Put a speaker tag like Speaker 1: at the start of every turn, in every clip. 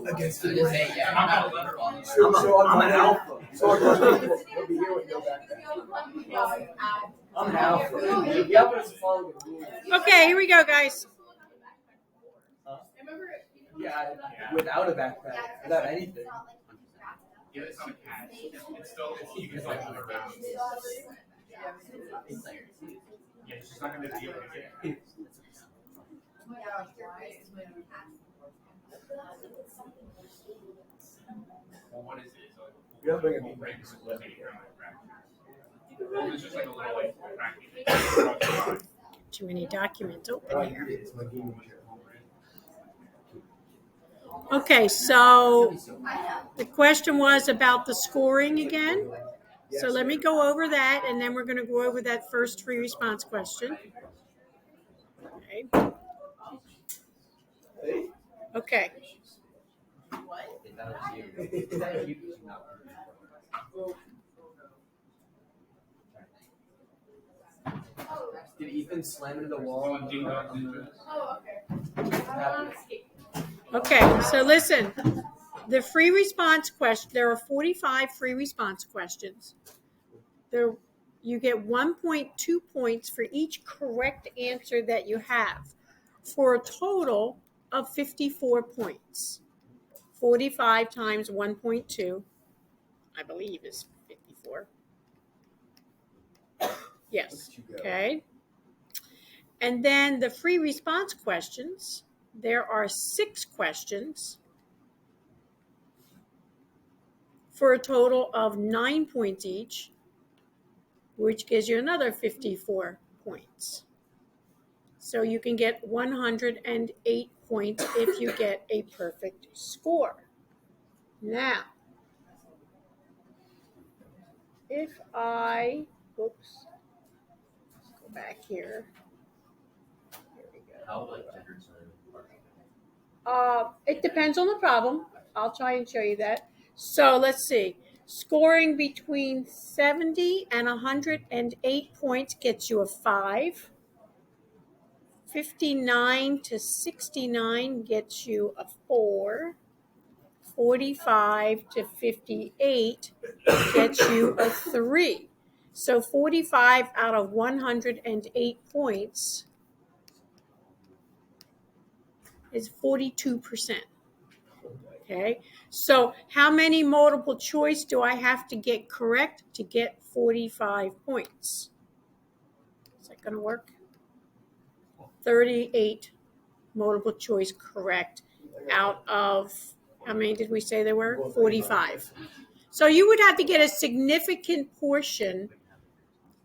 Speaker 1: Against the rules. I'm an alpha. So we'll be here when you go back there. I'm an alpha. The alpha follow the rules.
Speaker 2: Okay, here we go, guys.
Speaker 1: Yeah, without a backpack, without anything.
Speaker 3: Yeah, it's not a catch. It's still, you can like move around. Yeah, it's just not going to be able to get it. Well, what is it?
Speaker 1: You have to bring a meat
Speaker 3: It's just like a little like practice.
Speaker 2: Too many documents open here.
Speaker 1: It's my gaming chair.
Speaker 2: Okay, so the question was about the scoring again. So let me go over that, and then we're going to go over that first free response question. Okay.
Speaker 1: Did Ethan slam into the wall?
Speaker 2: Okay, so listen. The free response question, there are 45 free response questions. You get 1.2 points for each correct answer that you have, for a total of 54 points. 45 times 1.2, I believe, is 54. Yes, okay. And then the free response questions, there are 6 questions for a total of 9 points each, which gives you another 54 points. So you can get 108 points if you get a perfect score. Now, if I, oops, let's go back here. Here we go. It depends on the problem. I'll try and show you that. So let's see. Scoring between 70 and 108 points gets you a 5. 59 to 69 gets you a 4. 45 to 58 gets you a 3. So 45 out of 108 points is 42%. Okay, so how many multiple choice do I have to get correct to get 45 points? Is that going to work? 38 multiple choice correct out of, how many did we say there were? 45. So you would have to get a significant portion.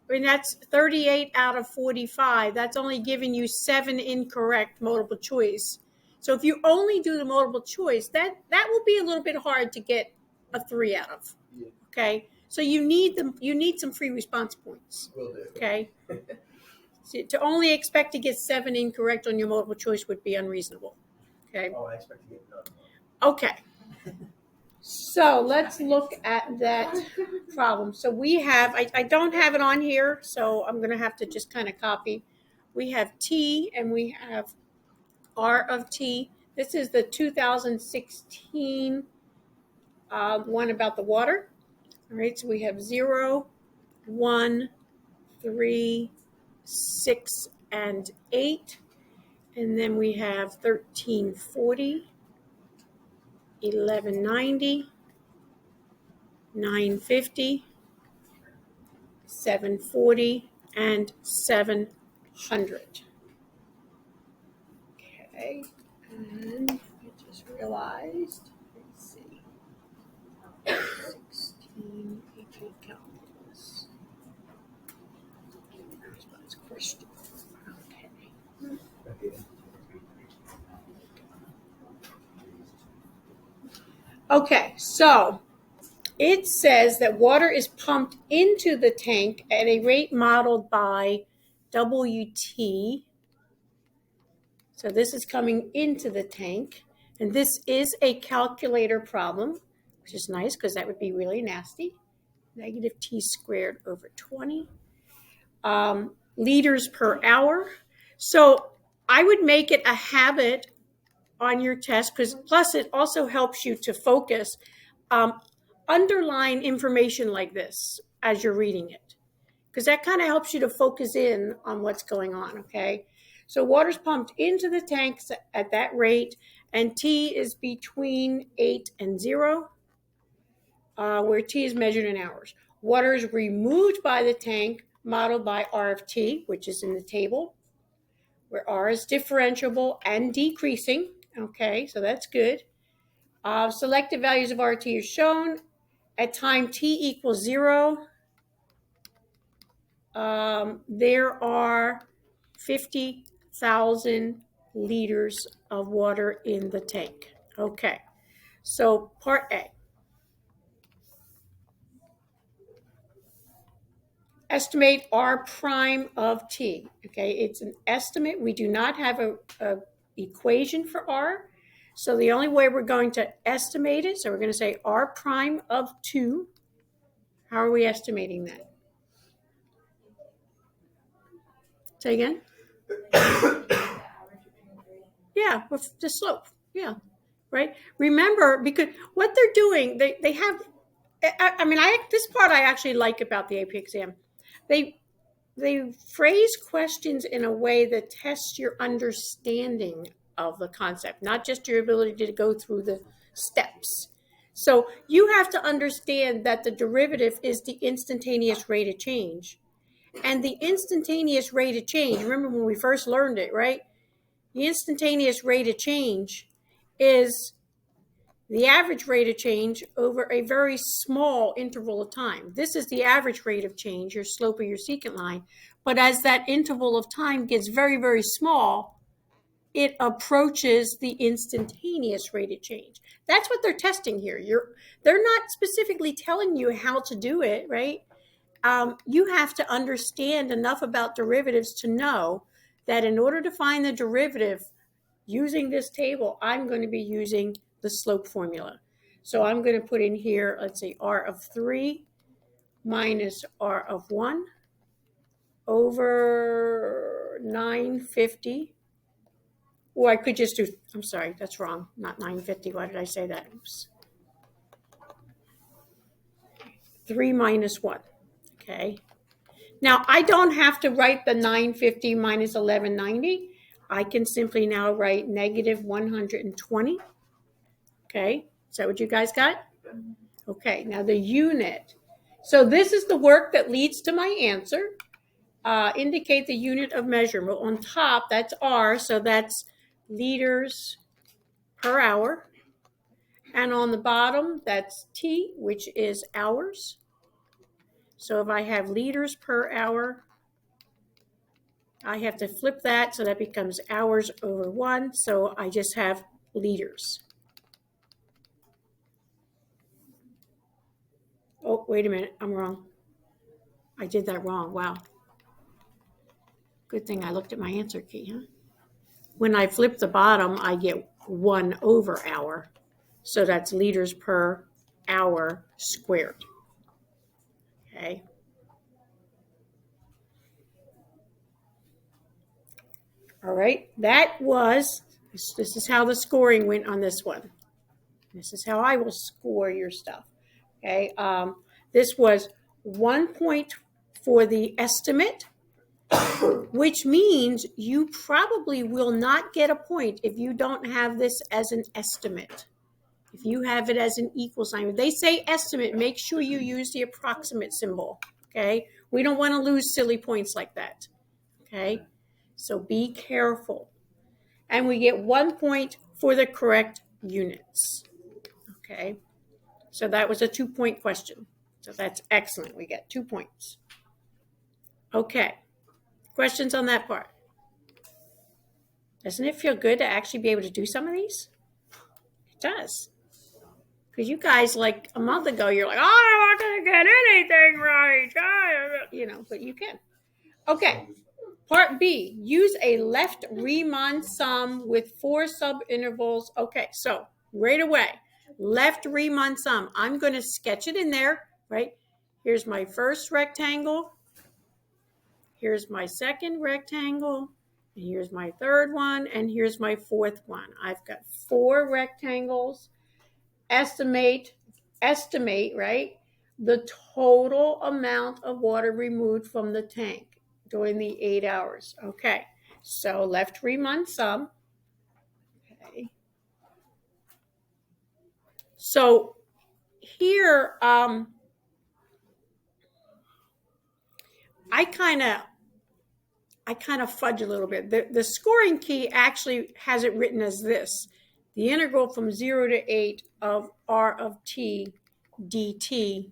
Speaker 2: I mean, that's 38 out of 45. That's only giving you 7 incorrect multiple choice. So if you only do the multiple choice, that will be a little bit hard to get a 3 out of. Okay, so you need some free response points.
Speaker 1: Will do.
Speaker 2: Okay, so to only expect to get 7 incorrect on your multiple choice would be unreasonable. Okay.
Speaker 1: Oh, I expect to get none.
Speaker 2: Okay. So let's look at that problem. So we have, I don't have it on here, so I'm going to have to just kind of copy. We have T and we have R of T. This is the 2016 one about the water. All right, so we have 0, 1, 3, 6, and 8. And then we have 1340. 1190, 950, 740, and 700. Okay, and I just realized, let's see, 16, 18 calculus. Response question. Okay. Okay, so it says that water is pumped into the tank at a rate modeled by WT. So this is coming into the tank. And this is a calculator problem, which is nice because that would be really nasty. Negative T squared over 20. Liters per hour. So I would make it a habit on your test, because plus it also helps you to focus. Underline information like this as you're reading it, because that kind of helps you to focus in on what's going on, okay? So water's pumped into the tanks at that rate, and T is between 8 and 0, where T is measured in hours. Water is removed by the tank, modeled by R of T, which is in the table, where R is differentiable and decreasing, okay? So that's good. Selected values of RT are shown. At time T equals 0, there are 50,000 liters of water in the tank. Okay, so part A. Estimate R prime of T. Okay, it's an estimate. We do not have a equation for R. So the only way we're going to estimate it, so we're going to say R prime of 2. How are we estimating that? Say again? Yeah, with the slope. Yeah, right? Remember, because what they're doing, they have, this part I actually like about the AP exam. They phrase questions in a way that tests your understanding of the concept, not just your ability to go through the steps. So you have to understand that the derivative is the instantaneous rate of change. And the instantaneous rate of change, remember when we first learned it, right? The instantaneous rate of change is the average rate of change over a very small interval of time. This is the average rate of change, your slope of your secant line. But as that interval of time gets very, very small, it approaches the instantaneous rate of change. That's what they're testing here. They're not specifically telling you how to do it, right? You have to understand enough about derivatives to know that in order to find the derivative using this table, I'm going to be using the slope formula. So I'm going to put in here, let's say R of 3 minus R of 1 over 950. Or I could just do, I'm sorry, that's wrong, not 950. Why did I say that? Oops. 3 minus 1, okay? Now, I don't have to write the 950 minus 1190. I can simply now write negative 120. Okay, is that what you guys got? Okay, now the unit. So this is the work that leads to my answer. Indicate the unit of measurement. On top, that's R, so that's liters per hour. And on the bottom, that's T, which is hours. So if I have liters per hour, I have to flip that, so that becomes hours over 1. So I just have liters. Oh, wait a minute. I'm wrong. I did that wrong. Wow. Good thing I looked at my answer key, huh? When I flip the bottom, I get 1 over hour. So that's liters per hour squared. Okay. All right. That was, this is how the scoring went on this one. This is how I will score your stuff. Okay. This was 1 point for the estimate, which means you probably will not get a point if you don't have this as an estimate. If you have it as an equal sign, if they say estimate, make sure you use the approximate symbol. Okay. We don't want to lose silly points like that. Okay. So be careful. And we get 1 point for the correct units. Okay. So that was a 2-point question. So that's excellent. We get 2 points. Okay. Questions on that part? Doesn't it feel good to actually be able to do some of these? It does. Because you guys, like a month ago, you're like, oh, I'm not going to get anything right. But you can. Okay. Part B, use a left Riemann sum with 4 subintervals. Okay, so right away, left Riemann sum. I'm going to sketch it in there, right? Here's my first rectangle. Here's my second rectangle. And here's my third one, and here's my fourth one. I've got 4 rectangles. Estimate, right? The total amount of water removed from the tank during the 8 hours. Okay, so left rem sum. Okay. So here, I kind of fudge a little bit. The scoring key actually has it written as this: the integral from 0 to 8 of r of t dt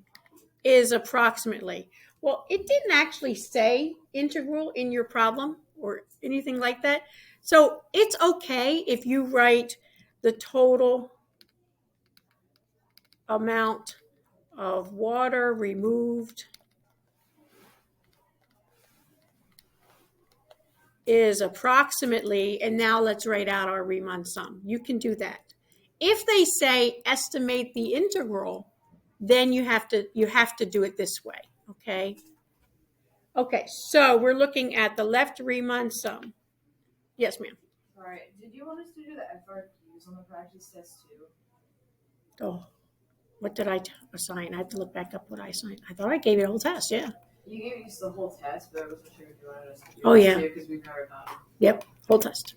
Speaker 2: is approximately. Well, it didn't actually say integral in your problem or anything like that. So it's okay if you write the total amount of water removed is approximately, and now let's write out our Riemann sum. You can do that. If they say estimate the integral, then you have to do it this way, okay? Okay, so we're looking at the left Riemann sum. Yes, ma'am.
Speaker 4: All right. Did you want us to do the FRQs on the practice test too?
Speaker 2: Oh, what did I assign? I have to look back up what I assigned. I thought I gave you the whole test, yeah.
Speaker 4: You gave us the whole test, but I wasn't sure if you wanted us to do
Speaker 2: Oh,
Speaker 4: it
Speaker 2: yeah.
Speaker 4: too because we've never done it.
Speaker 2: Yep, whole test.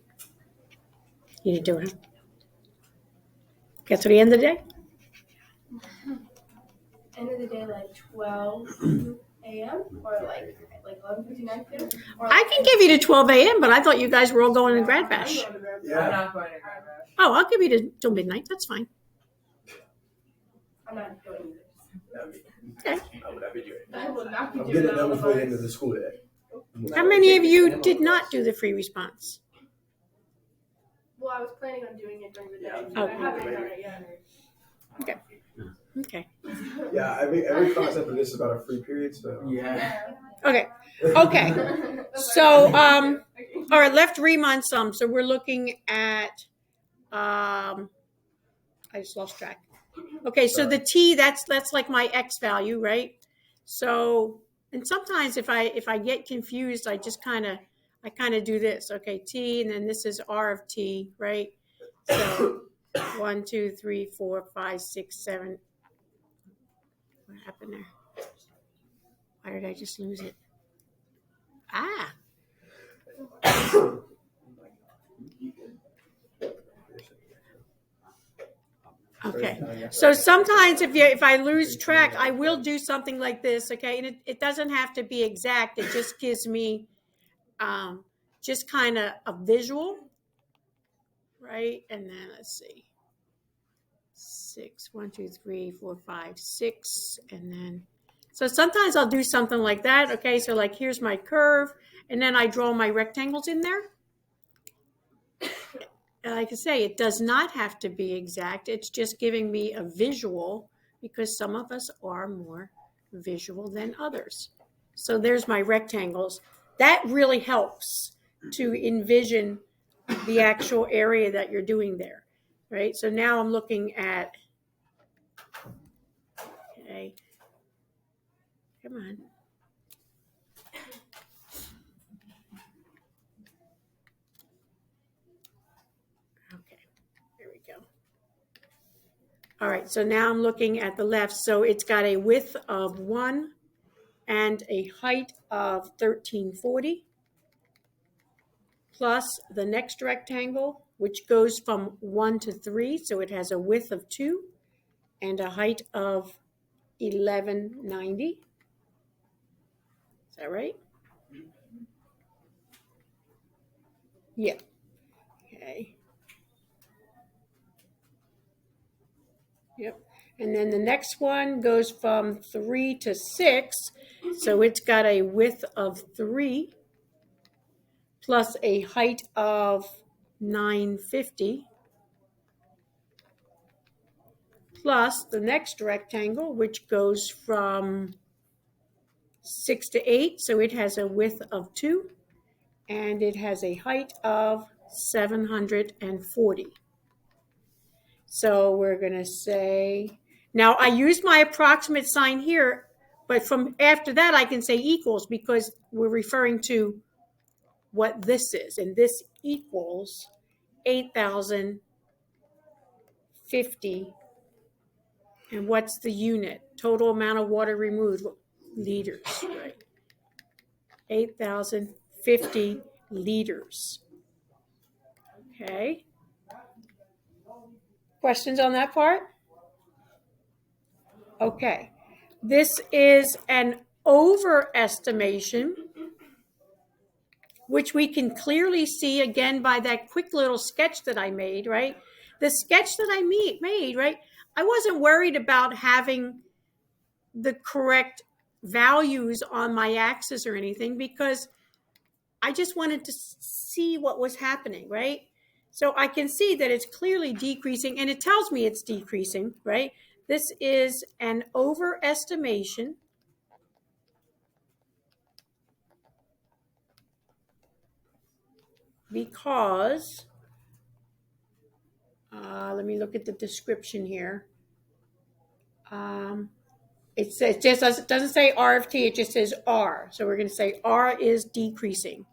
Speaker 2: You didn't do it, huh? Get to the end of the day?
Speaker 5: End of the day, like 12 a.m. or like 11:59 p.m. Or
Speaker 2: I can give you to 12 a.m., but I thought you guys were all going to Grad Bash.
Speaker 4: I'm
Speaker 1: Yeah.
Speaker 4: not going to grad bash.
Speaker 2: Oh, I'll give you till midnight. That's fine.
Speaker 5: I'm not going either.
Speaker 2: Okay.
Speaker 5: I will not be
Speaker 1: I'm
Speaker 5: doing
Speaker 1: getting it
Speaker 5: that
Speaker 1: done
Speaker 5: on
Speaker 1: before the
Speaker 5: the
Speaker 1: end of the school day.
Speaker 2: How many of you did not do the free response?
Speaker 5: Well, I was planning on doing it during the day,
Speaker 1: Yeah.
Speaker 5: but I haven't done it yet.
Speaker 2: Okay.
Speaker 1: Yeah, every concept of this is about a free period, so.
Speaker 3: Yeah.
Speaker 2: Okay. So, all right, left Riemann sum. So we're looking at, I just lost track. Okay, so the t, that's like my x value, right? So, and sometimes if I get confused, I kind of do this. Okay, t, and then this is r of t, right? So 1, 2, 3, 4, 5, 6, 7. What happened there? Why did I just lose it? Ah. Okay. So sometimes if I lose track, I will do something like this, okay? And it doesn't have to be exact. It just gives me just kind of a visual, right? And then let's see. 6, 1, 2, 3, 4, 5, 6, and then so sometimes I'll do something like that. Okay, so like here's my curve, and then I draw my rectangles in there. And like I say, it does not have to be exact. It's just giving me a visual because some of us are more visual than others. So there's my rectangles. That really helps to envision the actual area that you're doing there, right? So now I'm looking at, okay, come on. Okay, there we go. All right, so now I'm looking at the left. So it's got a width of 1 and a height of 1340, plus the next rectangle, which goes from 1 to 3. So it has a width of 2 and a height of 1190. Is that right? Yeah. Okay. Yep. And then the next one goes from 3 to 6. So it's got a width of 3 plus a height of 950 plus the next rectangle, which goes from 6 to 8. So it has a width of 2 and it has a height of 740. So we're going to say, now I use my approximate sign here, but from after that I can say equals because we're referring to what this is. And this equals 8,050. And what's the unit? Total amount of water removed, liters, right? 8,050 liters. Okay. Questions on that part? Okay. This is an overestimation, which we can clearly see again by that quick little sketch that I made, right? The sketch that I made, right? I wasn't worried about having the correct values on my axis or anything because I just wanted to see what was happening, right? So I can see that it's clearly decreasing and it tells me it's decreasing, right? This is an overestimation because, let me look at the description here. It just doesn't say RFT, it just says R. So we're going to say R is decreasing.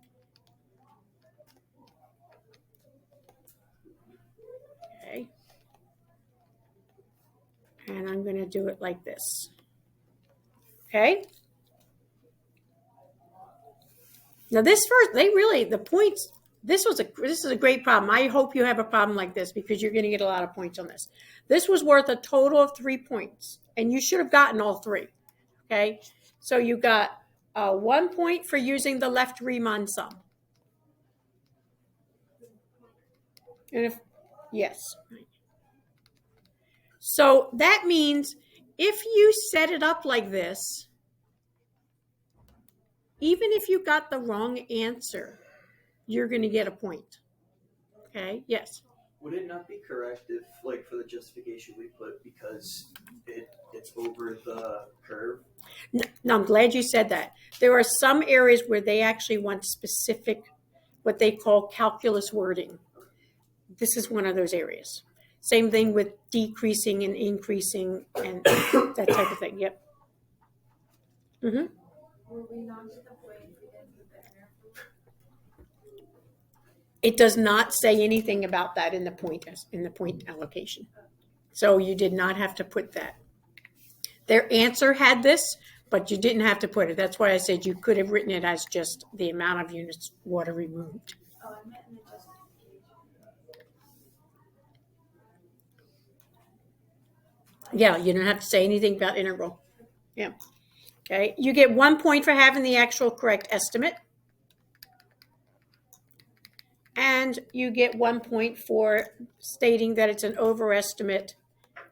Speaker 2: Okay. And I'm going to do it like this. Okay. Now this first, the points, this is a great problem. I hope you have a problem like this because you're going to get a lot of points on this. This was worth a total of 3 points and you should have gotten all 3. Okay. So you got 1 point for using the left Riemann sum. And yes. So that means if you set it up like this, even if you got the wrong answer, you're going to get a point. Okay, yes.
Speaker 1: Would it not be correct if, like, for the justification we put because it's over the curve?
Speaker 2: No, I'm glad you said that. There are some areas where they actually want specific, what they call calculus wording. This is one of those areas. Same thing with decreasing and increasing and that type of thing. Yep. Mm-hmm.
Speaker 5: Will we not get the point if we didn't put the interval?
Speaker 2: It does not say anything about that in the point allocation. So you did not have to put that. Their answer had this, but you didn't have to put it. That's why I said you could have written it as just the amount of units water removed.
Speaker 5: Oh, I meant in the justification.
Speaker 2: Yeah, you don't have to say anything about integral. Yeah. Okay. You get 1 point for having the actual correct estimate. And you get 1 point for stating that it's an overestimate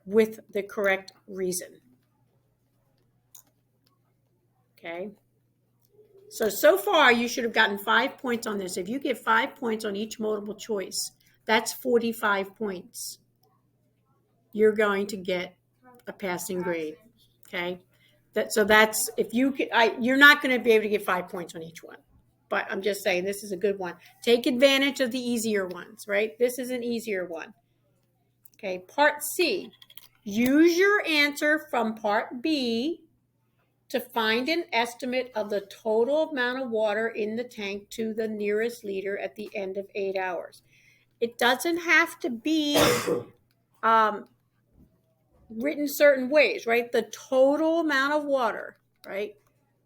Speaker 2: with the correct reason. Okay. So far you should have gotten 5 points on this. If you get 5 points on each multiple choice, that's 45 points. You're going to get a passing grade. Okay. That's if you you're not going to be able to get 5 points on each one. But I'm just saying this is a good one. Take advantage of the easier ones, right? This is an easier one. Okay, part C. Use your answer from part B to find an estimate of the total amount of water in the tank to the nearest liter at the end of 8 hours. It doesn't have to be written certain ways, right? The total amount of water, right?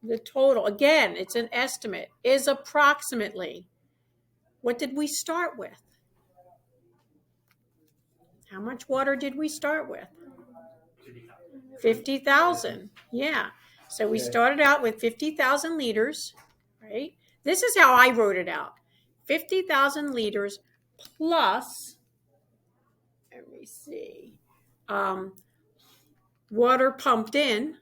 Speaker 2: The total, again, it's an estimate, is approximately. What did we start with? How much water did we start with? 50,000. Yeah. So we started out with 50,000 liters, right? This is how I wrote it out. 50,000 liters plus, let me see, water pumped in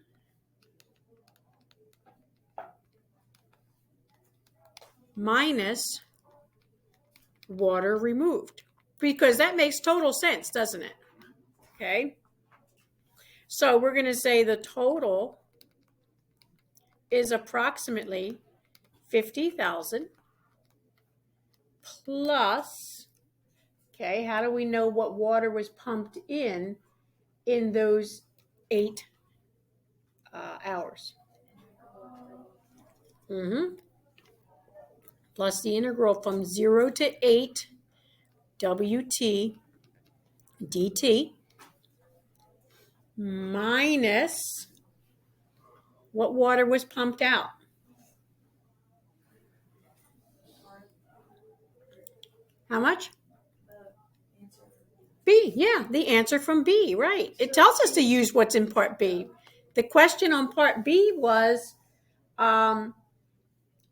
Speaker 2: minus water removed, because that makes total sense, doesn't it? Okay. So we're going to say the total is approximately 50,000 plus, okay, how do we know what water was pumped in those 8 hours? plus the integral from 0 to 8 Wt dt minus what water was pumped out? How much? B, yeah, the answer from B, right. It tells us to use what's in part B. The question on part B was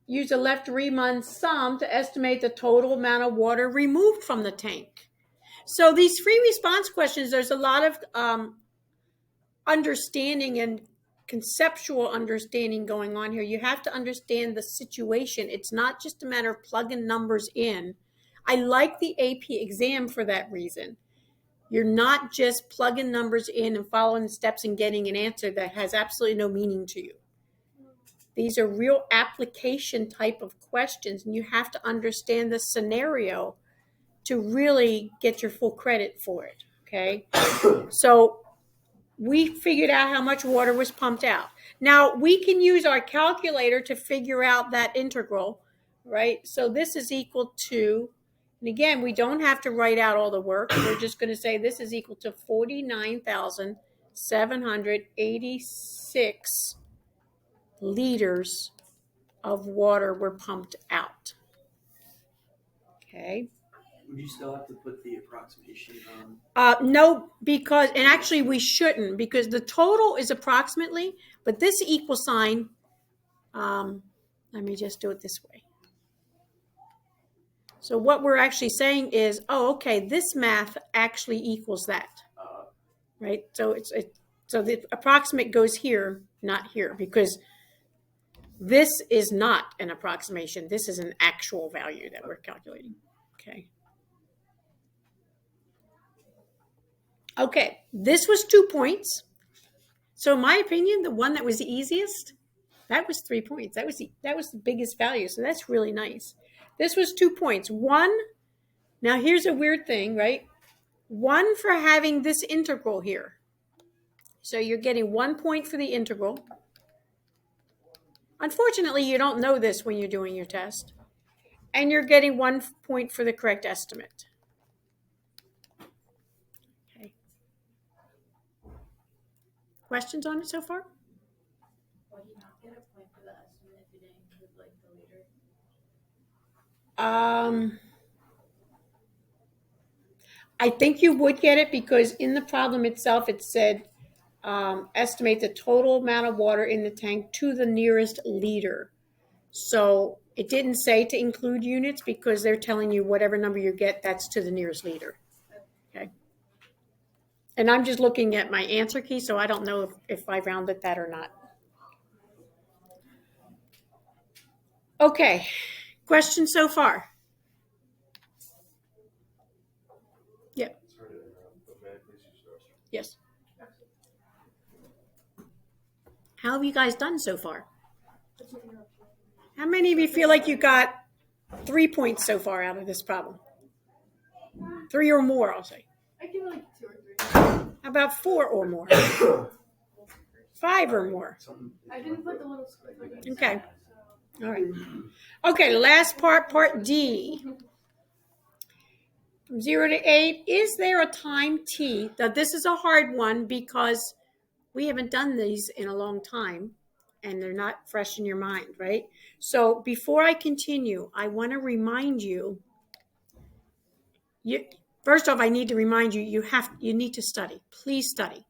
Speaker 2: use a left Riemann sum to estimate the total amount of water removed from the tank. So these free response questions, there's a lot of understanding and conceptual understanding going on here. You have to understand the situation. It's not just a matter of plugging numbers in. I like the AP exam for that reason. You're not just plugging numbers in and following the steps and getting an answer that has absolutely no meaning to you. These are real application type of questions, and you have to understand the scenario to really get your full credit for it, okay? So we figured out how much water was pumped out. Now, we can use our calculator to figure out that integral, right? So this is equal to, and again, we don't have to write out all the work. We're just going to say this is equal to 49,786 liters of water were pumped out. Okay.
Speaker 1: Would you still have to put the approximation on?
Speaker 2: No, because, and actually we shouldn't, because the total is approximately, but this equal sign, let me just do it this way. So what we're actually saying is, oh, okay, this math actually equals that, right? So so the approximate goes here, not here, because this is not an approximation. This is an actual value that we're calculating. Okay. Okay, this was 2 points. So in my opinion, the one that was the easiest, that was 3 points. That was the biggest value. So that's really nice. This was 2 points. One, now here's a weird thing, right? One for having this integral here. So you're getting 1 point for the integral. Unfortunately, you don't know this when you're doing your test. And you're getting 1 point for the correct estimate. Okay. Questions on it so far?
Speaker 5: Would you not get a point for the estimate if you didn't include like the liter?
Speaker 2: I think you would get it because in the problem itself, it said estimate the total amount of water in the tank to the nearest liter. So it didn't say to include units because they're telling you whatever number you get, that's to the nearest liter. Okay. And I'm just looking at my answer key, so I don't know if I rounded that or not. Okay. Questions so far? Yeah. Yes. How have you guys done so far? How many of you feel like you got 3 points so far out of this problem? 3 or more, I'll say.
Speaker 5: I give it like 2 or 3.
Speaker 2: How about 4 or more? 5 or more?
Speaker 5: I didn't put the little squiggle.
Speaker 2: Okay. All right. Okay, last part, part D. From 0 to 8, is there a time T? Now, this is a hard one because we haven't done these in a long time and they're not fresh in your mind, right? So before I continue, I want to remind you, first off, I need to remind you, you need to study. Please study.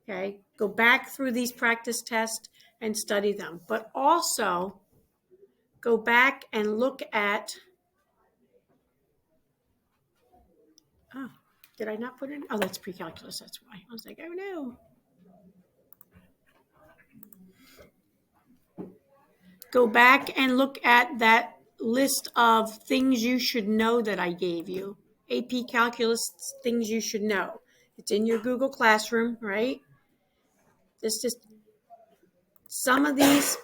Speaker 2: Okay? Go back through these practice tests and study them. But also, go back and look at, oh, did I not put it in? Oh, that's pre-calculus, that's why. I was like, oh no. Go back and look at that list of things you should know that I gave you. AP Calculus, things you should know. It's in your Google Classroom, right? This just some of these,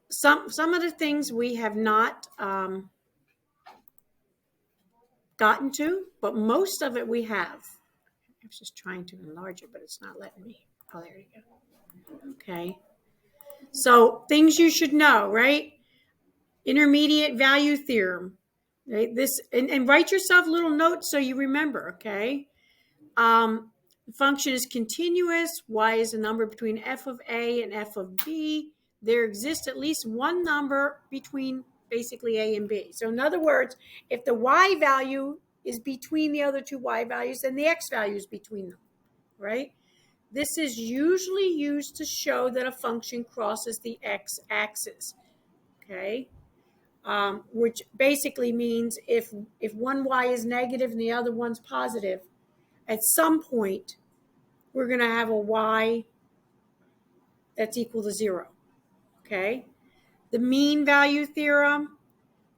Speaker 2: some of the things we have not gotten to, but most of it we have. I was just trying to enlarge it, but it's not letting me. Oh, there you go. Okay. So things you should know, right? intermediate value theorem. Right? This and write yourself little notes so you remember, okay? The function is continuous. Y is a number between f of A and f of B. There exists at least one number between basically A and B. So in other words, if the Y value is between the other two Y values, then the X value is between them, right? This is usually used to show that a function crosses the X axis, okay? Which basically means if one Y is negative and the other one's positive, at some point, we're going to have a Y that's equal to 0, okay? The mean value theorem,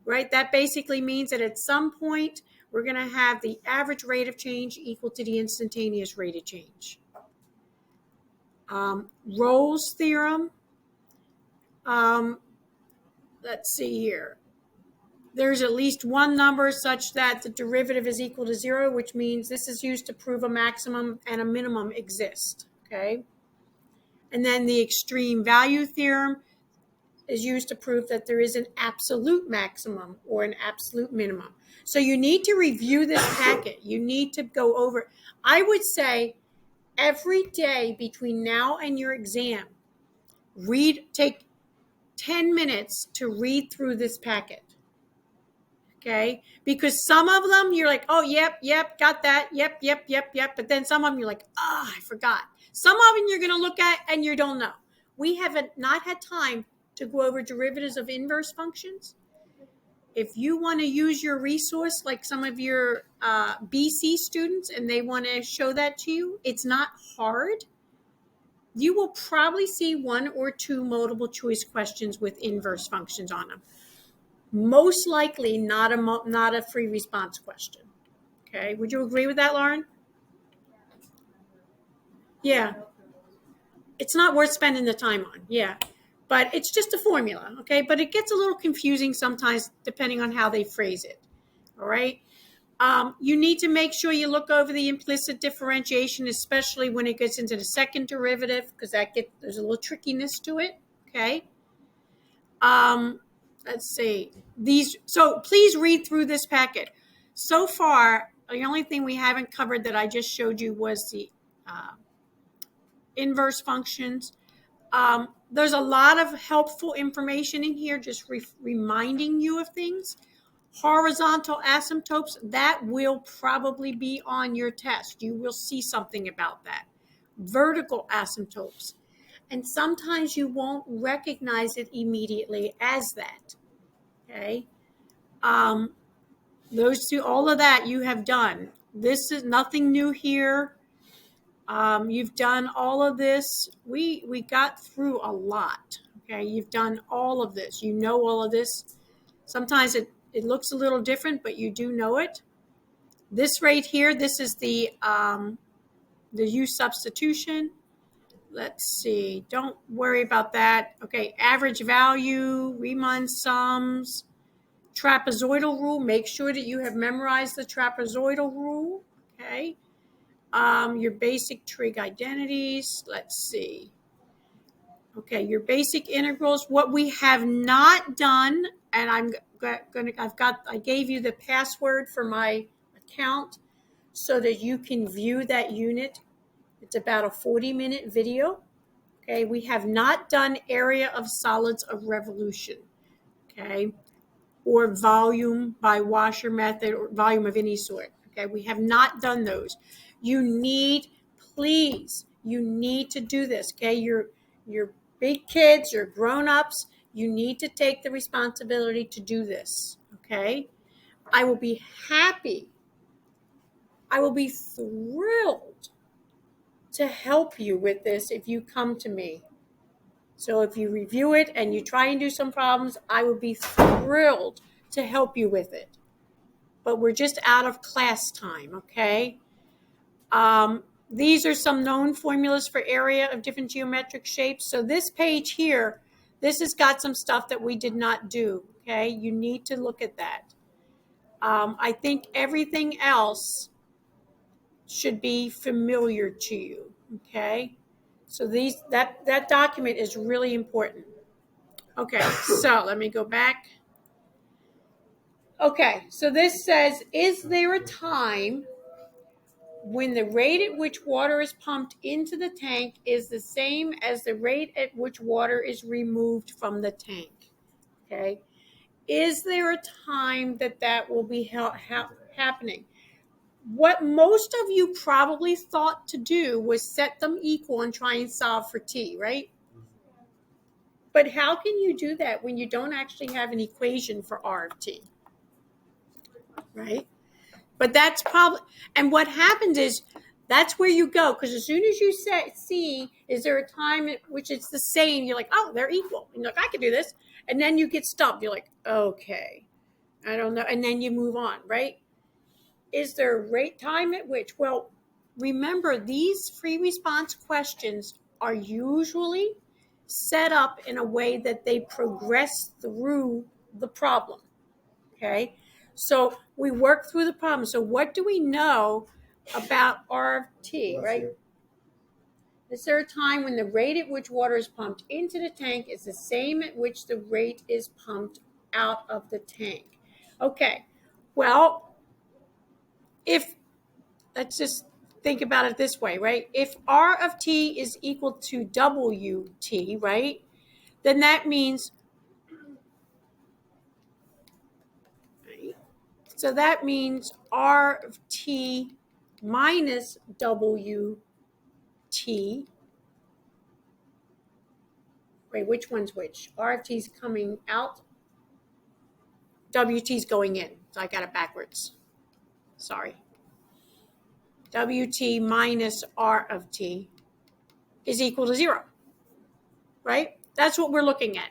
Speaker 2: right? That basically means that at some point, we're going to have the average rate of change equal to the instantaneous rate of change. Rolle's theorem, let's see here. There's at least one number such that the derivative is equal to 0, which means this is used to prove a maximum and a minimum exist, okay? And then the extreme value theorem is used to prove that there is an absolute maximum or an absolute minimum. So you need to review this packet. You need to go over. I would say every day between now and your exam, take 10 minutes to read through this packet. Okay? Because some of them you're like, oh, yep, got that. Yep. But then some of them you're like, I forgot. Some of them you're going to look at and you don't know. We have not had time to go over derivatives of inverse functions. If you want to use your resource, like some of your BC students, and they want to show that to you, it's not hard. You will probably see 1 or 2 multiple choice questions with inverse functions on them. Most likely not a free response question. Okay, would you agree with that, Lauren? Yeah. It's not worth spending the time on. Yeah. But it's just a formula, okay? But it gets a little confusing sometimes depending on how they phrase it, all right? You need to make sure you look over the implicit differentiation, especially when it gets into the second derivative, because there's a little trickiness to it, okay? Let's see. So please read through this packet. So far, the only thing we haven't covered that I just showed you was the inverse functions. There's a lot of helpful information in here, just reminding you of things. Horizontal asymptotes, that will probably be on your test. You will see something about that. Vertical asymptotes. And sometimes you won't recognize it immediately as that. Okay? Those two, all of that you have done. This is nothing new here. You've done all of this. We got through a lot. Okay, you've done all of this. You know all of this. Sometimes it looks a little different, but you do know it. This right here, this is the U substitution. Let's see. Don't worry about that. Okay, average value, Riemann sums, trapezoidal rule. Make sure that you have memorized the trapezoidal rule. Okay. Your basic trig identities. Let's see. Okay, your basic integrals. What we have not done, and I gave you the password for my account so that you can view that unit. It's about a 40-minute video. Okay, we have not done area of solids of revolution. Okay, or volume by Washer method or volume of any sort. Okay, we have not done those. You need to do this. Okay, you're big kids, you're grown-ups, you need to take the responsibility to do this. Okay, I will be happy, I will be thrilled to help you with this if you come to me. So if you review it and you try and do some problems, I would be thrilled to help you with it. But we're just out of class time, okay? These are some known formulas for area of different geometric shapes. So this page here, this has got some stuff that we did not do, okay? You need to look at that. I think everything else should be familiar to you, okay? So that document is really important. Okay, so let me go back. Okay, so this says, is there a time when the rate at which water is pumped into the tank is the same as the rate at which water is removed from the tank? Okay. Is there a time that will be happening? What most of you probably thought to do was set them equal and try and solve for t, right? But how can you do that when you don't actually have an equation for r of t, right? But that's probably, and what happens is that's where you go, because as soon as you see, is there a time at which it's the same, you're like, oh, they're equal. And you're like, I can do this. And then you get stumped. You're like, okay, I don't know. And then you move on, right? Is there a rate time at which? Well, remember, these free response questions are usually set up in a way that they progress through the problem. Okay, so we work through the problem. So what do we know about R of T, right? Is there a time when the rate at which water is pumped into the tank is the same at which the rate is pumped out of the tank? Okay, well, if, let's just think about it this way, right? If R of T is equal to WT, right, then that means, so that means R of T minus WT, wait, which one's which? R of T is coming out, WT is going in. So I got it backwards. Sorry. WT minus R of T is equal to 0, right? That's what we're looking at.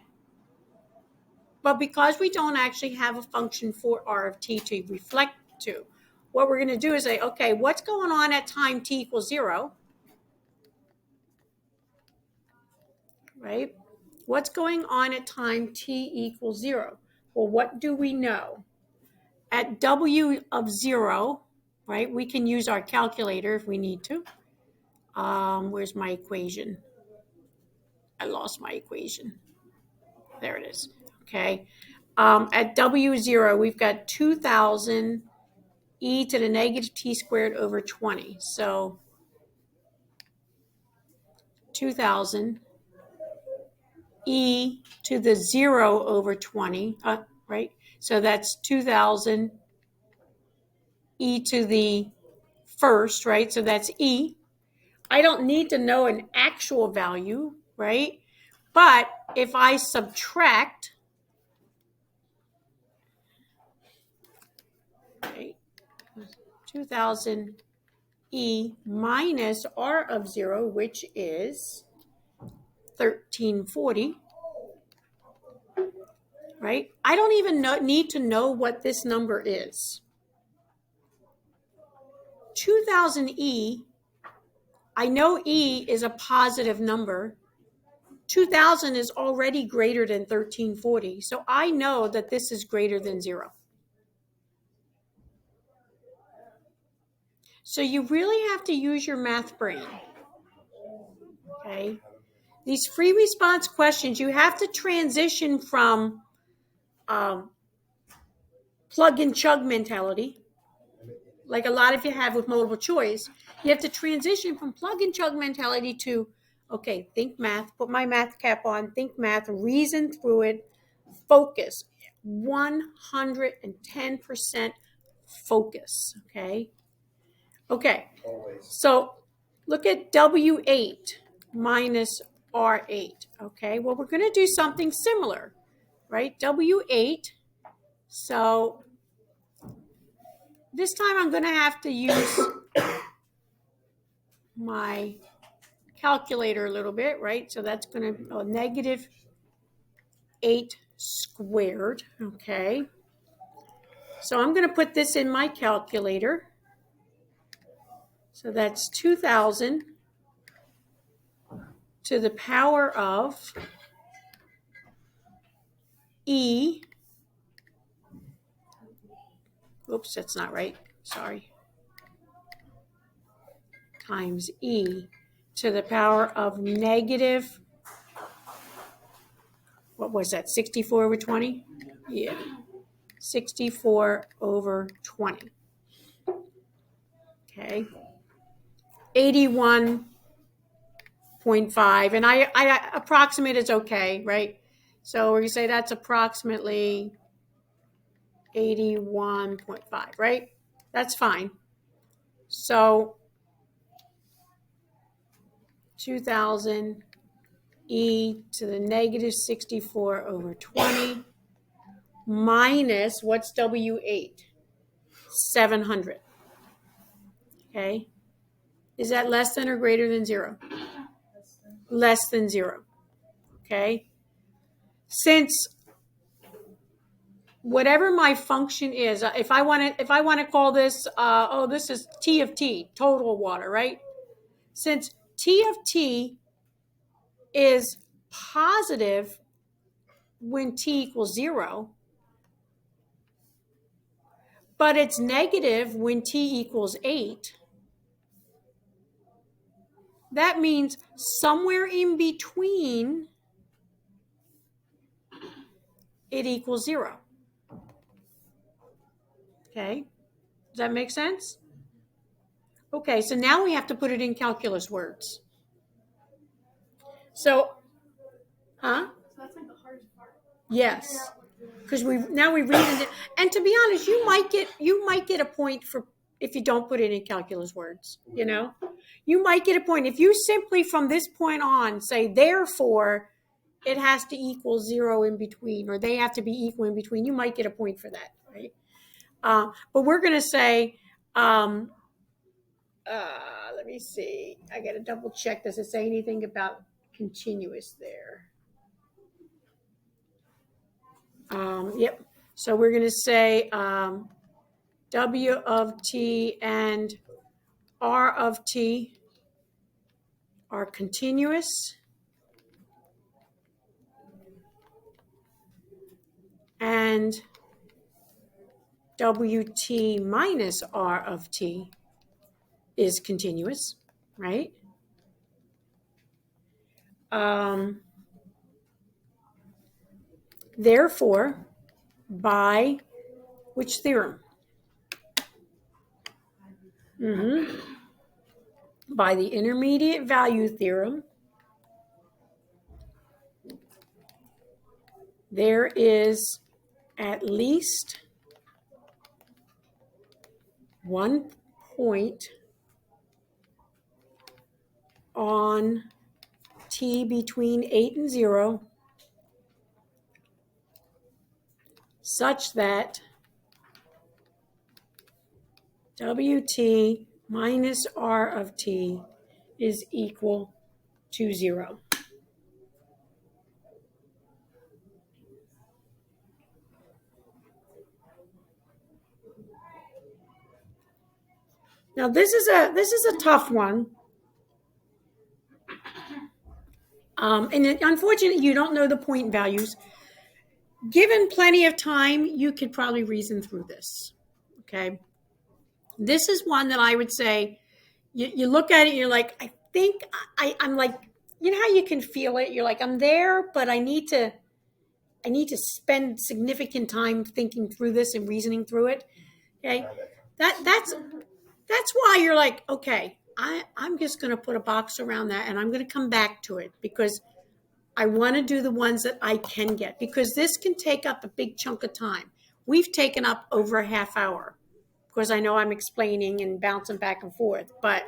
Speaker 2: But because we don't actually have a function for R of T to reflect to, what we're going to do is say, okay, what's going on at time t equals 0, right? What's going on at time t equals 0? Well, what do we know? At W of 0, right, we can use our calculator if we need to. Where's my equation? I lost my equation. There it is. Okay. At W0, we've got 2,000 e to the negative t squared over 20. So 2,000 e to the 0 over 20, right? So that's 2,000 e to the first, right? So that's e. I don't need to know an actual value, right? But if I subtract, right, 2,000 e minus r of 0, which is 1340, right? I don't even need to know what this number is. 2,000 e, I know e is a positive number. 2,000 is already greater than 1340, so I know that this is greater than 0. So you really have to use your math brain, okay? These free response questions, you have to transition from plug and chug mentality, like a lot of you have with multiple choice. You have to transition from plug and chug mentality to, okay, think math, put my math cap on, think math, reason through it, focus, 110% focus, okay? Okay, so look at W8 minus R8, okay? Well, we're going to do something similar, right? W8, so this time I'm going to have to use my calculator a little bit, right? So that's going to be negative 8 squared, okay? So I'm going to put this in my calculator. So that's 2,000 to the power of e, oops, that's not right, sorry, times e to the power of negative, what was that, 64 over 20? Yeah, 64 over 20. Okay. 81.5. And I approximate is okay, right? So we say that's approximately 81.5, right? That's fine. So 2,000 e to the negative 64 over 20 minus, what's W8? 700. Okay. Is that less than or greater than 0? Less than 0. Okay. Since whatever my function is, if I want to call this, this is T of T, total water, right? Since T of T is positive when T equals 0, but it's negative when T equals 8, that means somewhere in between it equals 0. Okay, does that make sense? Okay, so now we have to put it in calculus words. So,
Speaker 5: So that's like the hardest part.
Speaker 2: yes, because we reasoned it. And to be honest, you might get a point for if you don't put it in calculus words. You might get a point if you simply from this point on say therefore it has to equal 0 in between, or they have to be equal in between. You might get a point for that, right? But we're going to say, let me see. I got to double check. Does it say anything about continuous there? Yep. So we're going to say W of T and R of T are continuous. And WT minus R of T is continuous, right? Therefore, by which theorem? By the intermediate value theorem, there is at least one point on T between 8 and 0 such that WT minus R of T is equal to 0. Now this is a tough one. And unfortunately, you don't know the point values. Given plenty of time, you could probably reason through this. Okay. This is one that I would say, you look at it, you're like, I think I'm like, you know how you can feel it? You're like, I'm there, but I need to spend significant time thinking through this and reasoning through it. Okay. That's why you're like, okay, I'm just going to put a box around that and I'm going to come back to it because I want to do the ones that I can get because this can take up a big chunk of time. We've taken up over a half hour because I know I'm explaining and bouncing back and forth, but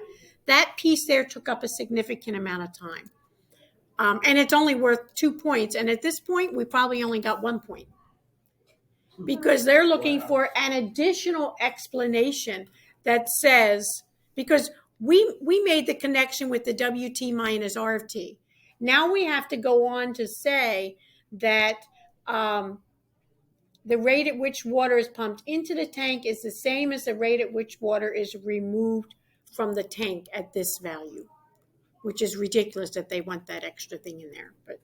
Speaker 2: that piece there took up a significant amount of time. And it's only worth 2 points. And at this point, we probably only got 1 point because they're looking for an additional explanation that says, because we made the connection with the WT minus R of T. Now we have to go on to say that the rate at which water is pumped into the tank is the same as the rate at which water is removed from the tank at this value, which is ridiculous that they want that extra thing in there. But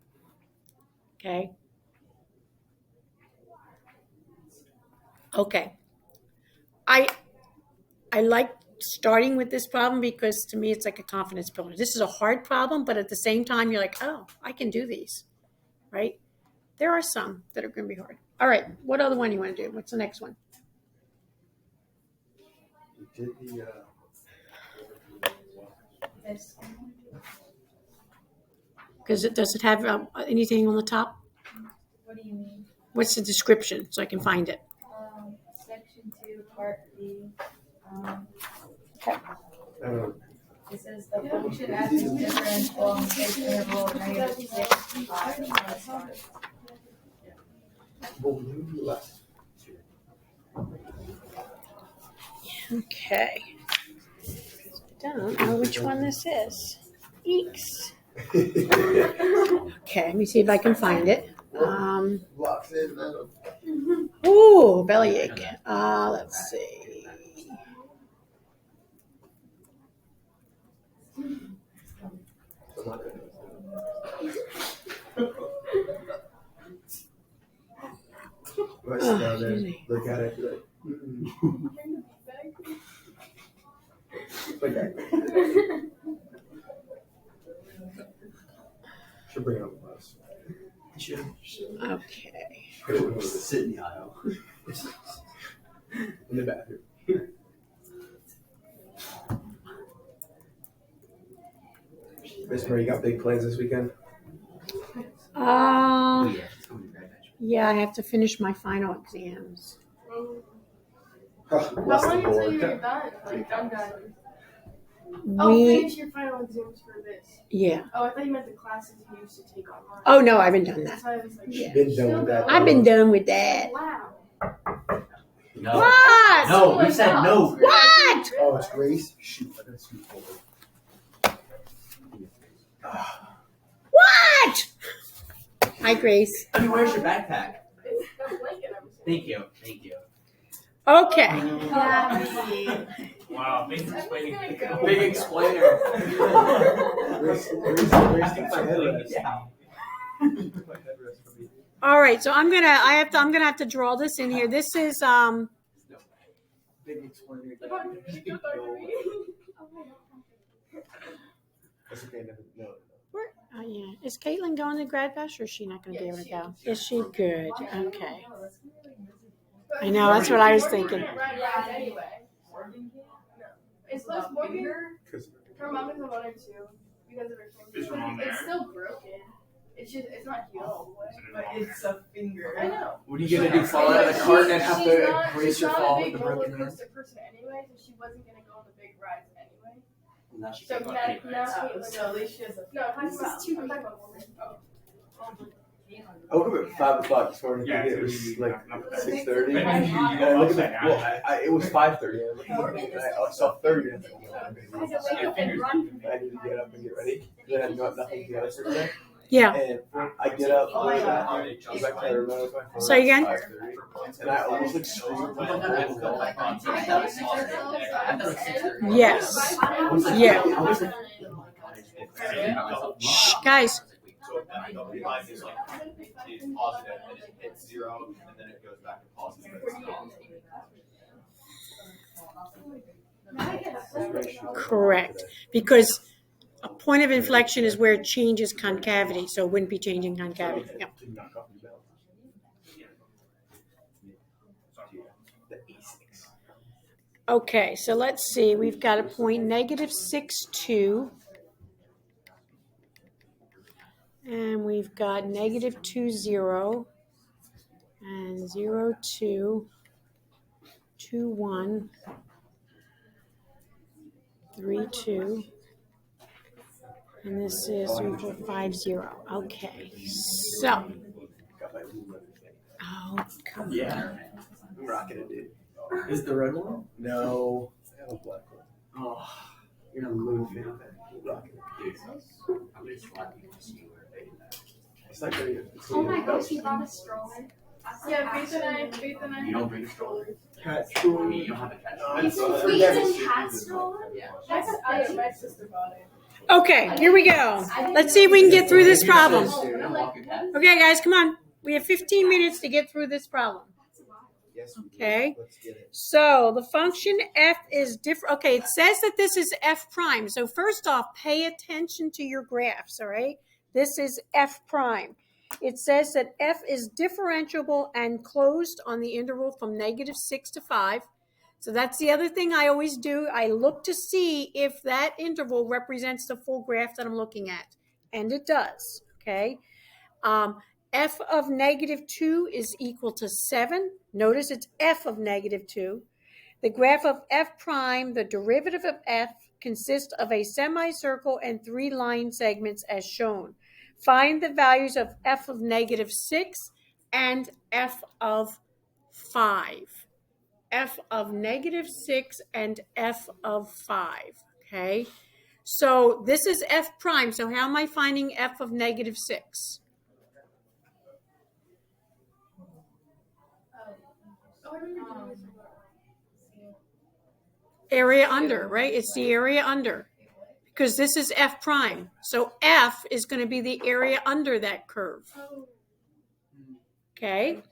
Speaker 2: okay. I like starting with this problem because to me it's like a confidence builder. This is a hard problem, but at the same time you're like, oh, I can do these, right? There are some that are going to be hard. All right. What other one you want to do? What's the next one?
Speaker 1: You did the,
Speaker 5: This.
Speaker 2: Because does it have anything on the top?
Speaker 5: What do you mean?
Speaker 2: What's the description so I can find it?
Speaker 5: Section 2, Part B. It says the function as is differential on the base interval of -6, 5.
Speaker 1: what we do last.
Speaker 2: Okay. I don't know which one this is. Eeks. Okay, let me see if I can find it.
Speaker 1: Blocks in, then.
Speaker 2: Ooh, bellyache. Let's see.
Speaker 1: Right
Speaker 2: Oh,
Speaker 1: down there,
Speaker 2: excuse me.
Speaker 1: look at it, be like, okay. Should bring it on the bus.
Speaker 2: Okay.
Speaker 1: Sit in the aisle. In the bathroom. Miss Murray, you got big plans this weekend?
Speaker 2: Yeah, I have to finish my final exams.
Speaker 4: How
Speaker 1: Less than
Speaker 4: long until
Speaker 1: bored.
Speaker 4: you're done? Like, done. Oh,
Speaker 2: We,
Speaker 4: finish your final exams for this.
Speaker 2: yeah.
Speaker 4: Oh, I thought you meant the classes you used to take online.
Speaker 2: Oh no, I haven't done that.
Speaker 4: That's why I was like,
Speaker 2: Yeah.
Speaker 1: Been done with that.
Speaker 2: I've been done with that.
Speaker 4: wow.
Speaker 6: No.
Speaker 2: What?
Speaker 6: No, we said no.
Speaker 2: What?
Speaker 1: Oh, it's Grace? Shoot, I gotta scoot forward.
Speaker 2: What? Hi, Grace.
Speaker 6: I mean, where's your backpack?
Speaker 4: It's the blanket I was
Speaker 6: Thank you. Thank you.
Speaker 2: Okay.
Speaker 3: Wow, thanks for explaining.
Speaker 6: Big explainer.
Speaker 1: Grace took my headrest.
Speaker 6: Yeah.
Speaker 1: Took my headrest from me.
Speaker 2: All right. So I'm gonna have to draw this in here. This is
Speaker 1: Big explainer. That's okay, never, no.
Speaker 2: where? Oh yeah. Is Caitlin going to Grad Bash or is she not going to be able to go? Is she good? Okay. I know. That's what I was thinking.
Speaker 4: Anyway. It's less Morgan. Her mom is a mother too because of her finger.
Speaker 3: Is her mom there?
Speaker 4: It's still broken. It's not healed.
Speaker 3: But
Speaker 4: it's a finger. I know.
Speaker 6: What are you gonna do? Fall out of the cart and have
Speaker 4: She's
Speaker 6: to
Speaker 4: not-
Speaker 6: brace
Speaker 4: she's
Speaker 6: your
Speaker 4: not
Speaker 6: fall
Speaker 4: a
Speaker 6: with
Speaker 4: big
Speaker 6: the
Speaker 4: roller
Speaker 6: broken hand?
Speaker 4: coaster person anyway, so she wasn't gonna go on the big rides anyway.
Speaker 6: Now she
Speaker 4: So
Speaker 6: can go
Speaker 4: now,
Speaker 6: anyway.
Speaker 4: now so at least she has a. No, I'm talking about woman.
Speaker 1: I woke up at 5 o'clock this morning.
Speaker 3: Yeah,
Speaker 1: It was like
Speaker 3: not
Speaker 1: 6:30.
Speaker 3: Maybe you
Speaker 1: And I
Speaker 3: go
Speaker 1: look at
Speaker 3: upside
Speaker 1: the,
Speaker 3: down.
Speaker 1: well, it was 5:30. And I saw 30. And I was like, oh my God,
Speaker 3: Yeah, fingers.
Speaker 1: I need to get up and get ready. Because I had nothing together for today.
Speaker 2: Yeah.
Speaker 1: And I get up, go back to my room, I was my phone.
Speaker 2: Say again?
Speaker 1: 5:30, and I almost like screamed.
Speaker 2: Yes. Yeah. Shh, guys.
Speaker 3: So the line is like it's positive and it hits 0 and then it goes back to positive.
Speaker 2: Correct. Because a point of inflection is where it changes concavity, so it wouldn't be changing concavity. Yep. Okay, so let's see. We've got a point -6.2. And we've got -2.0 and 0.2, 2.1, 3.2. And this is 3.450. Okay, so. Oh, come on.
Speaker 1: Yeah. I'm rocking it, dude.
Speaker 6: Is the red one?
Speaker 1: No. I have a black one.
Speaker 6: Oh,
Speaker 1: You're not a moon fan of that. I'm rocking it.
Speaker 6: I'm just lucky to see you wear that.
Speaker 1: It's not gonna get.
Speaker 5: Oh my gosh, he bought a stroller.
Speaker 4: Yeah, Faith and I.
Speaker 6: You don't bring a stroller.
Speaker 1: Cat
Speaker 6: I mean, you don't have a cat.
Speaker 5: He's a cat stroller?
Speaker 6: Yeah.
Speaker 5: That's
Speaker 4: My sister bought it.
Speaker 2: Okay, here we go. Let's see if we can get through this problem.
Speaker 6: Don't walk your cat.
Speaker 2: Okay, guys, come on. We have 15 minutes to get through this problem.
Speaker 1: Yes, we do.
Speaker 2: Okay.
Speaker 1: Let's get it.
Speaker 2: So the function f is different. Okay, it says that this is f prime. So first off, pay attention to your graphs, all right? This is f prime. it says that f is differentiable and closed on the interval from -6 to 5. So that's the other thing I always do. I look to see if that interval represents the full graph that I'm looking at. And it does, okay? F of -2 is equal to 7. Notice it's f of -2. The graph of f prime, the derivative of f, consists of a semicircle and 3 line segments as shown. Find the values of f of -6 and f of 5. F of -6 and f of 5, okay? So this is f prime. So how am I finding f of -6? Area under, right? It's the area under. Because this is f prime. So f is going to be the area under that curve. Okay?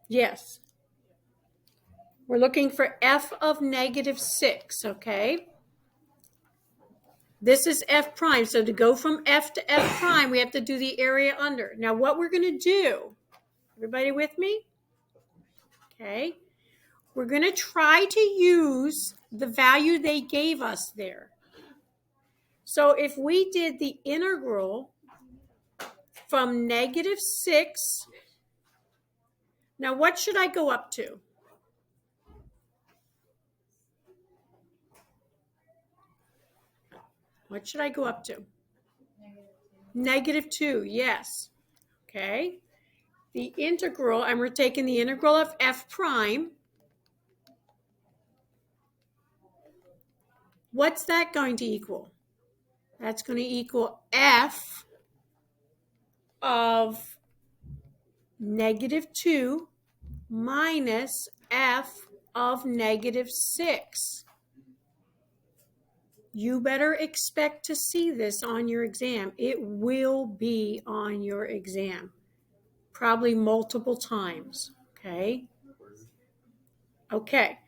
Speaker 2: Yes. We're looking for f of -6, okay? This is f prime. So to go from f to f prime, we have to do the area under. Now what we're going to do, everybody with me? Okay. We're going to try to use the value they gave us there. So if we did the integral from -6, now what should I go up to? What should I go up to? -2, yes. Okay. The integral, and we're taking the integral of f prime. What's that going to equal? That's going to equal f of -2 minus f of -6. You better expect to see this on your exam. It will be on your exam, probably multiple times, okay? Okay,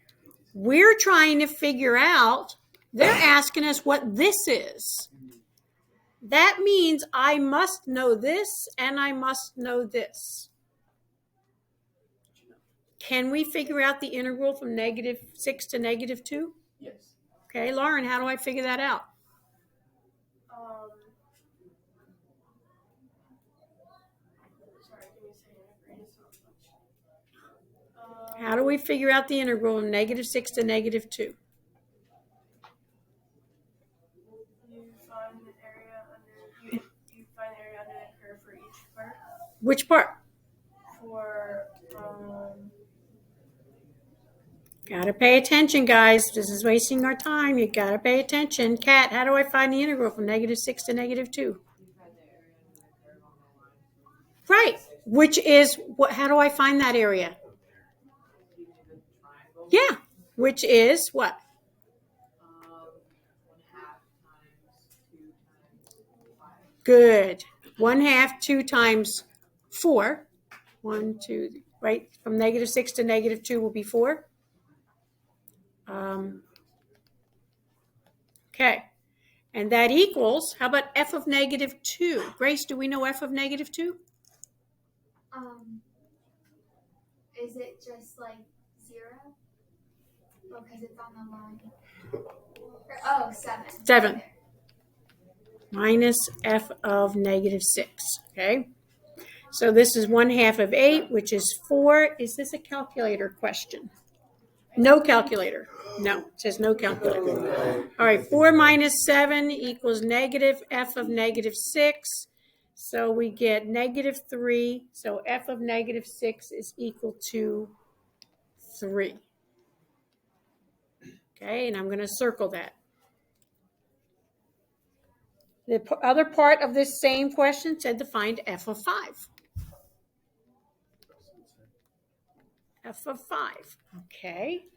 Speaker 2: we're trying to figure out, they're asking us what this is. That means I must know this and I must know this. Can we figure out the integral from -6 to -2?
Speaker 6: Yes.
Speaker 2: Okay, Lauren, how do I figure that out?
Speaker 4: Sorry, give me a second. My brain is so much.
Speaker 2: How do we figure out the integral from -6 to -2?
Speaker 4: You find the area under you find the area under the curve for each part.
Speaker 2: Which part?
Speaker 4: For
Speaker 2: Gotta pay attention, guys. This is wasting our time. You gotta pay attention. Kat, how do I find the integral from -6 to -2? Right, which is, what? How do I find that area? Yeah, which is what?
Speaker 6: 1/2 times 2 times 5.
Speaker 2: Good. 1/2, 2 times 4. 1, 2, right? From -6 to -2 will be 4. Okay. And that equals, how about f of -2? Grace, do we know f of -2?
Speaker 5: Is it just like 0? Because it's on the line. Oh, 7.
Speaker 2: 7. Minus f of -6. Okay. So this is 1/2 of 8, which is 4. Is this a calculator question? No calculator. No, it says no calculator. All right, 4 minus 7 equals negative f of -6. So we get -3. So f of -6 is equal to 3. Okay, and I'm going to circle that. The other part of this same question said to find f of 5. F of 5. Okay.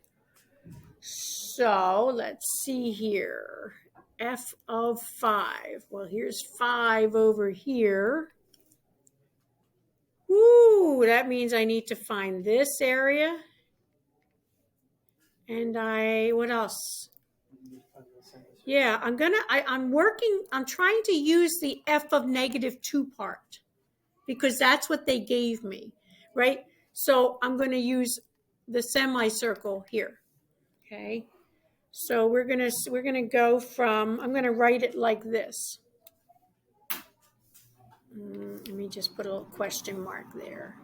Speaker 2: So let's see here. F of 5. Well, here's 5 over here. Woo, that means I need to find this area. And what else? Yeah, I'm trying to use the f of -2 part. because that's what they gave me, right? So I'm going to use the semicircle here, okay? So we're gonna go from, I'm gonna write it like this. Let me just put a little question mark there.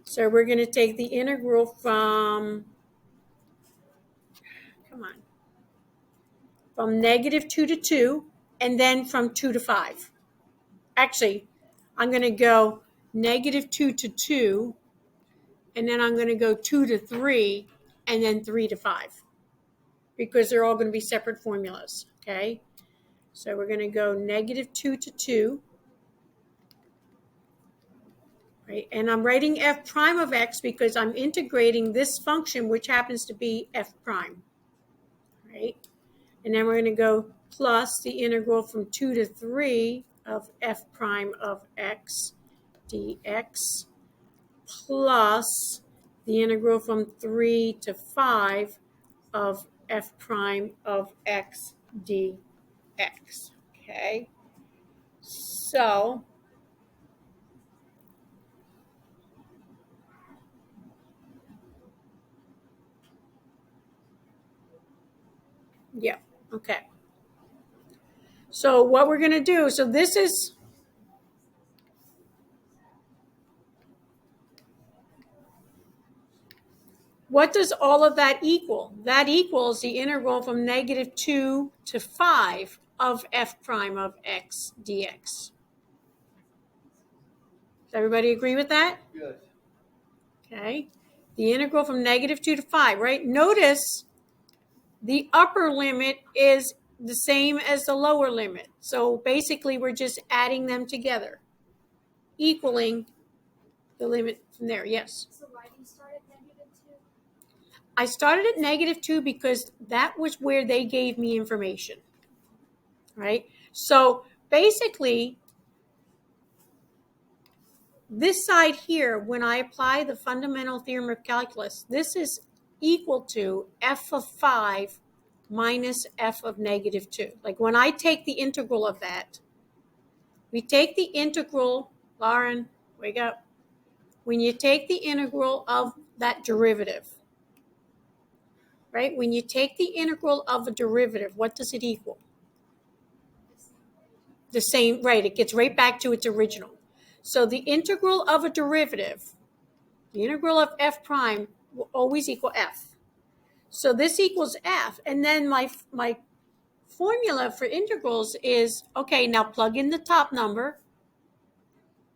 Speaker 2: So we're gonna take the integral from, come on, from -2 to 2, and then from 2 to 5. Actually, I'm gonna go -2 to 2, and then I'm gonna go 2 to 3, and then 3 to 5, because they're all gonna be separate formulas, okay? So we're gonna go -2 to 2, right? And I'm writing f prime of x because I'm integrating this function, which happens to be f prime, right? And then we're going to go plus the integral from 2 to 3 of f prime of x dx plus the integral from 3 to 5 of f prime of x dx, okay? So yeah, okay. So what we're going to do, so this is, what does all of that equal? That equals the integral from -2 to 5 of f prime of x dx. Does everybody agree with that?
Speaker 1: Good.
Speaker 2: Okay. The integral from -2 to 5, right? Notice the upper limit is the same as the lower limit. So basically, we're just adding them together, equaling the limit from there. Yes.
Speaker 5: So why do you start at -2?
Speaker 2: I started at -2 because that was where they gave me information, right? So basically, this side here, when I apply the fundamental theorem of calculus, this is equal to f of 5 minus f of -2. Like when I take the integral of that, we take the integral, Lauren, wake up. When you take the integral of that derivative, right? When you take the integral of a derivative, what does it equal? The same, right? It gets right back to its original. So the integral of a derivative, the integral of f prime, will always equal f. So this equals f. And then my formula for integrals is, okay, now plug in the top number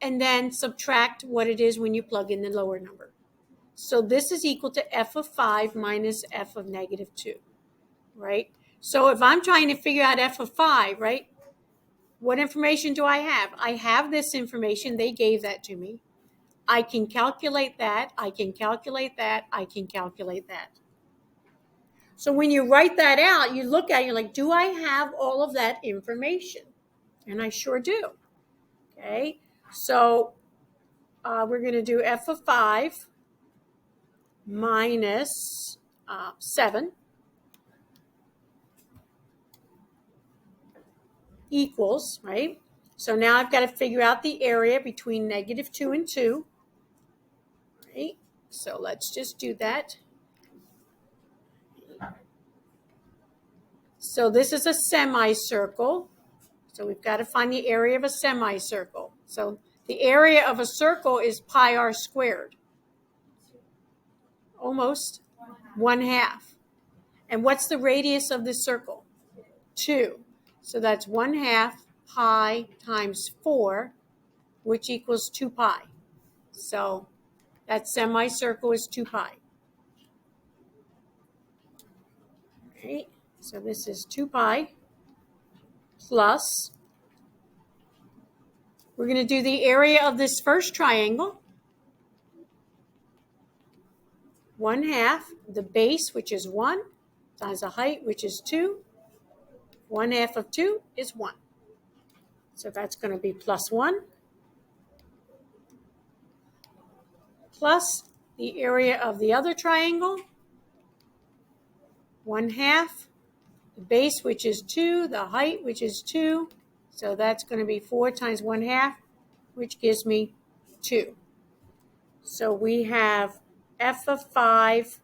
Speaker 2: and then subtract what it is when you plug in the lower number. So this is equal to f of 5 minus f of -2, right? So if I'm trying to figure out f of 5, right, what information do I have? I have this information. They gave that to me. I can calculate that. I can calculate that. I can calculate that. So when you write that out, you look at it, you're like, do I have all of that information? And I sure do. Okay. So we're going to do f of 5 minus 7 equals, right? So now I've got to figure out the area between -2 and 2. Right? So let's just do that. So this is a semicircle. So we've got to find the area of a semicircle. So the area of a circle is pi r squared. Almost 1/2. And what's the radius of this circle? 2. So that's 1/2 pi times 4, which equals 2 pi. So that semicircle is 2 pi. All right. So this is 2 pi plus, we're going to do the area of this first triangle. 1/2, the base, which is 1, times the height, which is 2. 1/2 of 2 is 1. So that's going to be plus 1. Plus the area of the other triangle. 1/2, the base, which is 2, the height, which is 2, So that's going to be 4 times 1/2, which gives me 2. So we have f of 5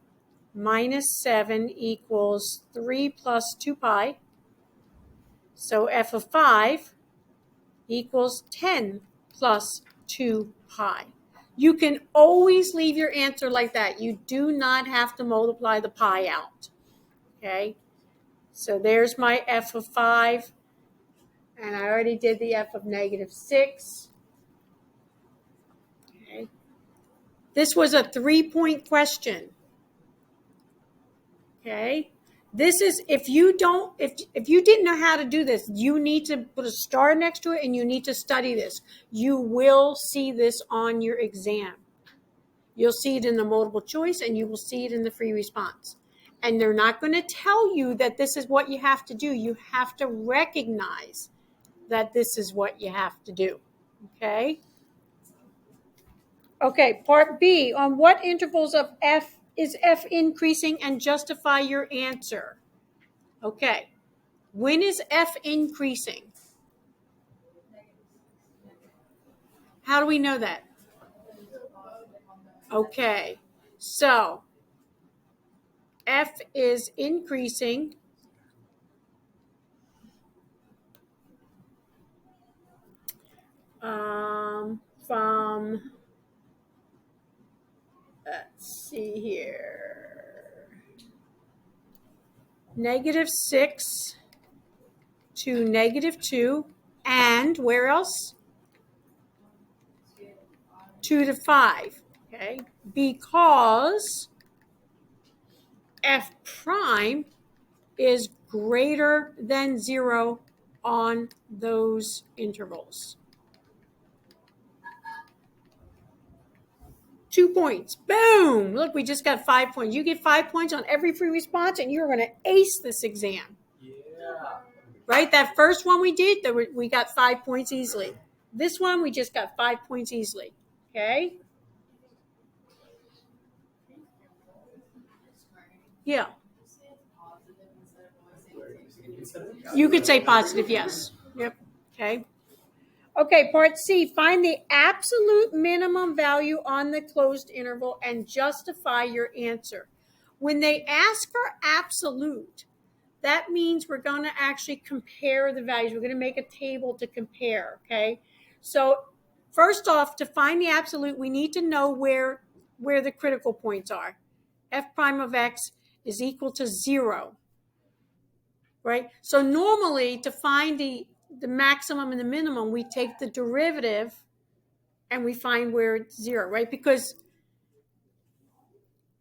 Speaker 2: minus 7 equals 3 plus 2 pi. So f of 5 equals 10 plus 2 pi. You can always leave your answer like that. You do not have to multiply the pi out. Okay? So there's my f of 5. And I already did the f of -6. Okay. This was a 3-point question. Okay. This is, if you didn't know how to do this, you need to put a star next to it and you need to study this. You will see this on your exam. You'll see it in the multiple choice and you will see it in the free response. And they're not going to tell you that this is what you have to do. You have to recognize that this is what you have to do. Okay? Okay, part B, on what intervals of f is f increasing, and justify your answer. Okay, when is f increasing? How do we know that? Okay, so f is increasing from, let's see here, -6 to -2, and where else? 2 to 5, okay? Because f prime is greater than 0 on those intervals. 2 points. Boom! Look, we just got 5 points. You get 5 points on every free response, and you're going to ace this exam.
Speaker 3: Yeah.
Speaker 2: Right? That first one we did, we got 5 points easily. This one, we just got 5 points easily. Okay? Yeah. You could say positive, yes. Yep. Okay. Okay, part C, find the absolute minimum value on the closed interval and justify your answer. When they ask for absolute, that means we're going to actually compare the values. We're going to make a table to compare, okay? So first off, to find the absolute, we need to know where the critical points are. F prime of x is equal to 0, right? So normally, to find the maximum and the minimum, we take the derivative and we find where it's 0, right? Because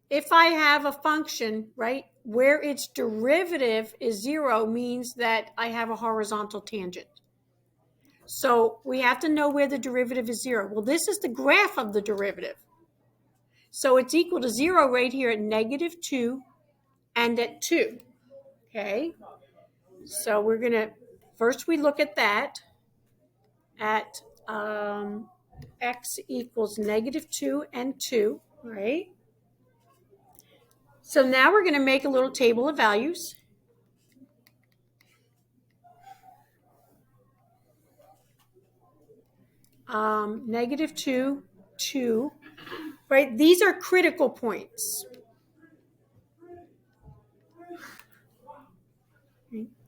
Speaker 2: if I have a function, right, where its derivative is 0 means that I have a horizontal tangent. So we have to know where the derivative is 0. Well, this is the graph of the derivative. So it's equal to 0 right here at -2 and at 2. Okay? So we're going to, first we look at that, at x equals -2 and 2, right? So now we're going to make a little table of values. -2, 2, right? These are critical points.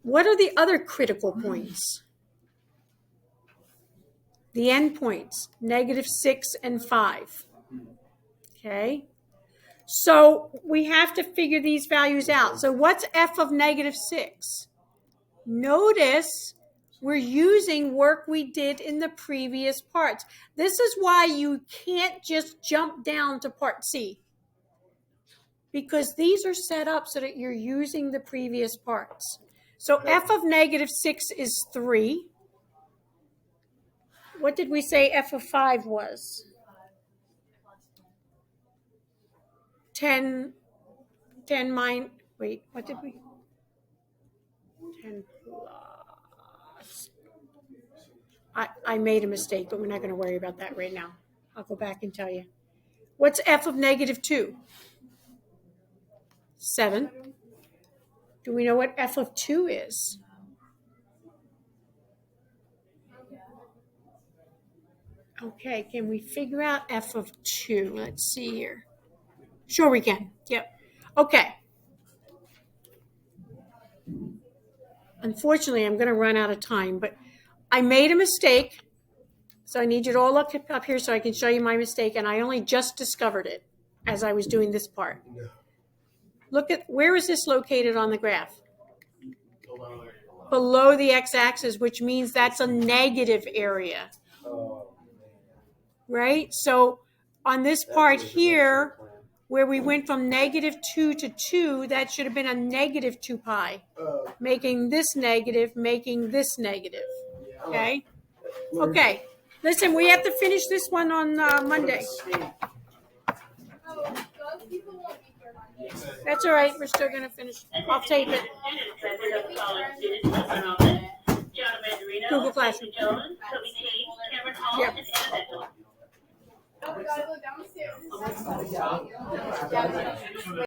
Speaker 2: What are the other critical points? The endpoints, -6 and 5. Okay? So we have to figure these values out. So what's f of -6? Notice we're using work we did in the previous parts. This is why you can't just jump down to part C, because these are set up so that you're using the previous parts. So f of -6 is 3. What did we say f of 5 was? 10 minus, wait, what did we? 10 plus. I made a mistake, but we're not going to worry about that right now. I'll go back and tell you. What's f of -2? 7. Do we know what f of 2 is? Okay, can we figure out f of 2? Let's see here. Sure we can. Yep. Okay. Unfortunately, I'm going to run out of time, but I made a mistake. So I need you to all look up here so I can show you my mistake, and I only just discovered it as I was doing this part. Look at, where is this located on the graph? Below the x-axis, which means that's a negative area. Right? So on this part here, where we went from -2 to 2, that should have been a -2 pi, making this negative, making this negative. Okay? Okay. Listen, we have to finish this one on Monday. That's all right. We're still going to finish. I'll tape it. Google Classroom. Yep.
Speaker 4: Oh, we gotta go downstairs.